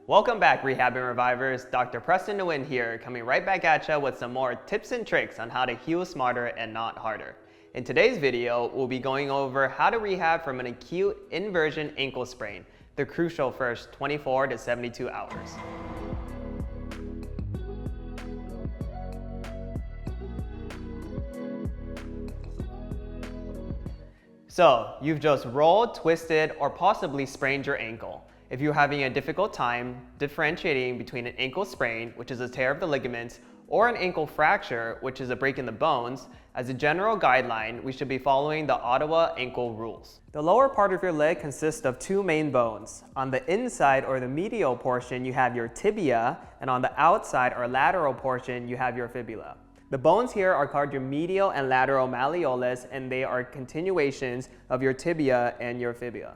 Welcome back, Rehab and Revivers. Dr. Preston Nguyen here, coming right back at you with some more tips and tricks on how to heal smarter and not harder. In today's video, we'll be going over how to rehab from an acute inversion ankle sprain, the crucial first 24 to 72 hours. So, you've just rolled, twisted, or possibly sprained your ankle. If you're having a difficult time differentiating between an ankle sprain, which is a tear of the ligaments, or an ankle fracture, which is a break in the bones, as a general guideline, we should be following the Ottawa ankle rules. The lower part of your leg consists of two main bones. On the inside or the medial portion, you have your tibia, and on the outside or lateral portion, you have your fibula. The bones here are called your medial and lateral malleolus, and they are continuations of your tibia and your fibula.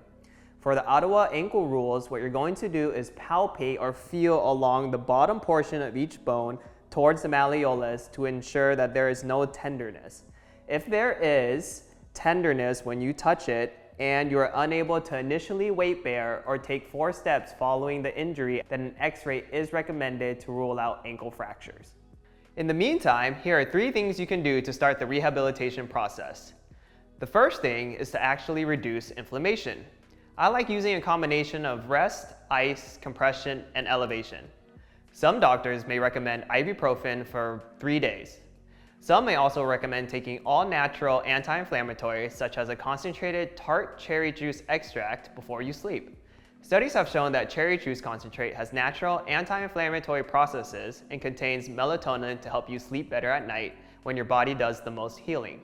For the Ottawa ankle rules, what you're going to do is palpate or feel along the bottom portion of each bone towards the malleolus to ensure that there is no tenderness. If there is tenderness when you touch it and you are unable to initially weight bear or take 4 steps following the injury, then an X-ray is recommended to rule out ankle fractures. In the meantime, here are 3 things you can do to start the rehabilitation process. The first thing is to actually reduce inflammation. I like using a combination of rest, ice, compression, and elevation. Some doctors may recommend ibuprofen for 3 days. Some may also recommend taking all natural anti-inflammatories such as a concentrated tart cherry juice extract before you sleep. Studies have shown that cherry juice concentrate has natural anti-inflammatory processes and contains melatonin to help you sleep better at night when your body does the most healing.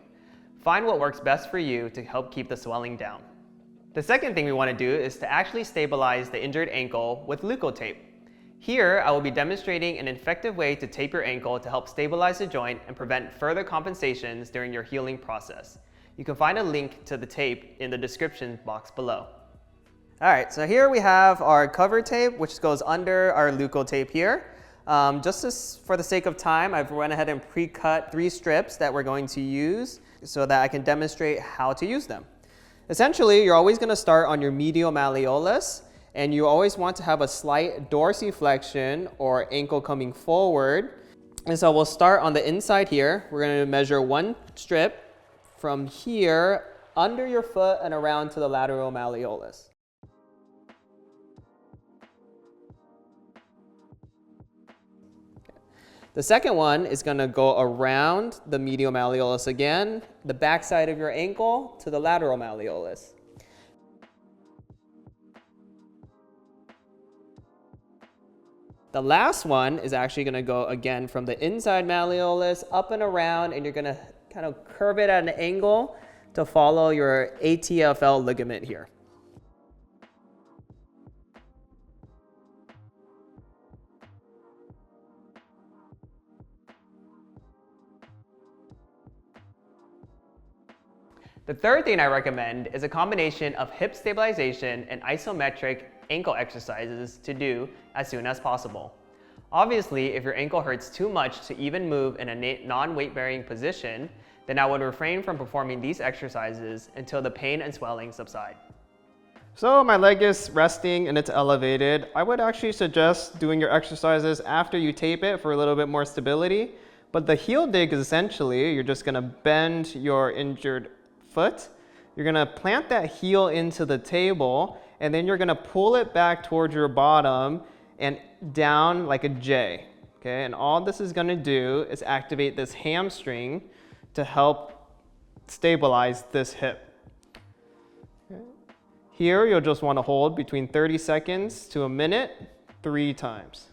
Find what works best for you to help keep the swelling down. The second thing we want to do is to actually stabilize the injured ankle with leukotape. Here, I will be demonstrating an effective way to tape your ankle to help stabilize the joint and prevent further compensations during your healing process. You can find a link to the tape in the description box below. Alright, so here we have our cover tape, which goes under our leukotape here. For the sake of time, I've went ahead and pre-cut 3 strips that we're going to use so that I can demonstrate how to use them. Essentially, you're always going to start on your medial malleolus, and you always want to have a slight dorsiflexion or ankle coming forward. And so we'll start on the inside here. We're going to measure 1 strip from here under your foot and around to the lateral malleolus. The second one is going to go around the medial malleolus again, the backside of your ankle to the lateral malleolus. The last one is actually going to go again from the inside malleolus up and around, and you're going to kind of curve it at an angle to follow your ATFL ligament here. The third thing I recommend is a combination of hip stabilization and isometric ankle exercises to do as soon as possible. Obviously, if your ankle hurts too much to even move in a non-weight-bearing position, then I would refrain from performing these exercises until the pain and swelling subside. So my leg is resting and it's elevated. I would actually suggest doing your exercises after you tape it for a little bit more stability. But the heel dig is essentially, you're just gonna bend your injured foot. You're going to plant that heel into the table, and then you're going to pull it back towards your bottom and down like a J. Okay, and all this is going to do is activate this hamstring to help stabilize this hip. Okay. Here you'll just want to hold between 30 seconds to a minute 3 times.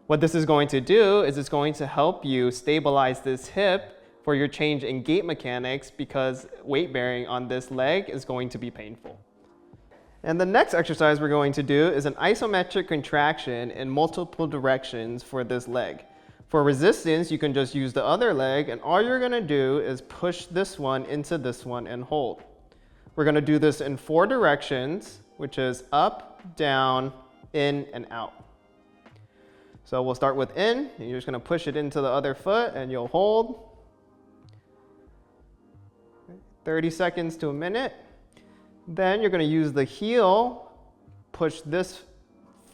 What this is going to do is it's going to help you stabilize this hip for your change in gait mechanics, because weight bearing on this leg is going to be painful. And the next exercise we're going to do is an isometric contraction in multiple directions for this leg. For resistance, you can just use the other leg, and all you're gonna do is push this one into this one and hold. We're gonna do this in 4 directions, which is up, down, in, and out. So we'll start with in, and you're just gonna push it into the other foot and you'll hold. 30 seconds to a minute. Then you're going to use the heel, push this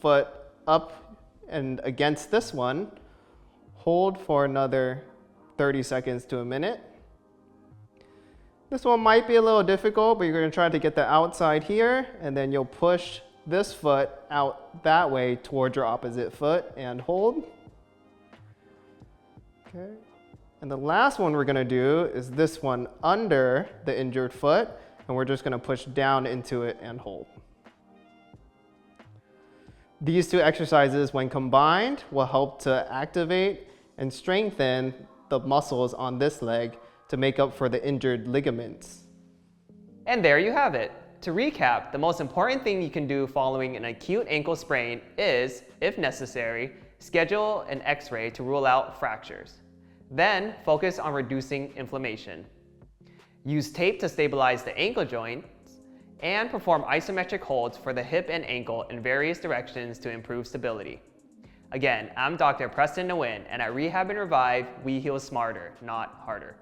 foot up and against this one. Hold for another 30 seconds to a minute. This one might be a little difficult, but you're going to try to get the outside here, and then you'll push this foot out that way towards your opposite foot and hold. Okay. And the last one we're going to do is this one under the injured foot, and we're just going to push down into it and hold. These two exercises, when combined, will help to activate and strengthen the muscles on this leg to make up for the injured ligaments. And there you have it. To recap, the most important thing you can do following an acute ankle sprain is, if necessary, schedule an X-ray to rule out fractures. Then focus on reducing inflammation. Use tape to stabilize the ankle joints, and perform isometric holds for the hip and ankle in various directions to improve stability. Again, I'm Dr. Preston Nguyen, and at Rehab and Revive, we heal smarter, not harder.